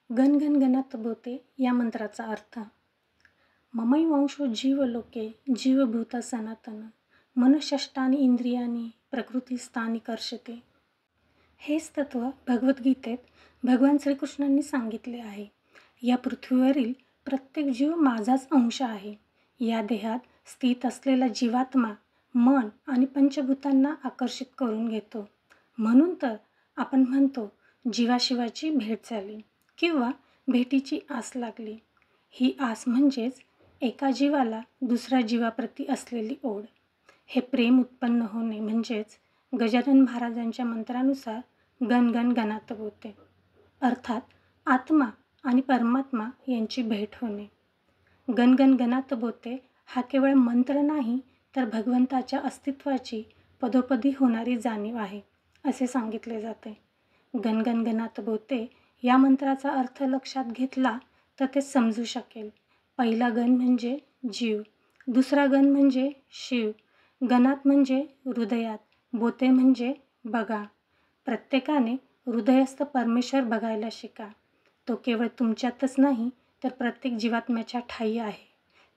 गण गण गणात बोते या मंत्राचा अर्थ. ममैवांशो जीवलोके जीवभूत सनातन मनःषष्ठानी इंद्रियानी प्रकृतीस्थानी कर्षते. हेच तत्व भगवद्गीतेत भगवान श्रीकृष्णांनी सांगितले आहे. या पृथ्वीवरील प्रत्येक जीव माझाच अंश आहे. या देहात स्थित असलेला जीवात्मा मन आणि पंचभूतांना आकर्षित करून घेतो. म्हणून तर आपण म्हणतो जीवाशिवाची भेट झाली किंवा भेटीची आस लागली. ही आस म्हणजेच एका जीवाला दुसऱ्या जीवाप्रती असलेली ओढ. हे प्रेम उत्पन्न होणे म्हणजेच गजानन महाराजांच्या मंत्रानुसार गण गण गणात बोते, अर्थात आत्मा आणि परमात्मा यांची भेट होणे. गण गण गणात बोते हा केवळ मंत्र नाही तर भगवंताच्या अस्तित्वाची पदोपदी होणारी जाणीव आहे असे सांगितले जाते. गण गण गणात बोते या मंत्राचा अर्थ लक्षात घेतला तर ते समजू शकेल. पहिला गण म्हणजे जीव, दुसरा गण म्हणजे शिव. गणात म्हणजे हृदयात, बोते म्हणजे बघा. प्रत्येकाने हृदयस्थ परमेश्वर बघायला शिका. तो केवळ तुमच्यातच नाही तर प्रत्येक जीवात्म्याच्या ठायी आहे.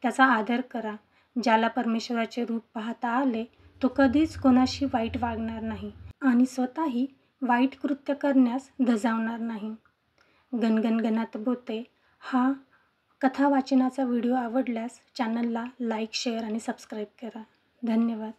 त्याचा आदर करा. ज्याला परमेश्वराचे रूप पाहता आले तो कधीच कोणाशी वाईट वागणार नाही आणि स्वतःही वाईट कृत्य करण्यास धजावणार नाही. गण गण गणात बोते हा कथा वाचनाचा व्हिडिओ आवडल्यास चॅनलला लाईक, शेअर आणि सबस्क्राईब करा. धन्यवाद.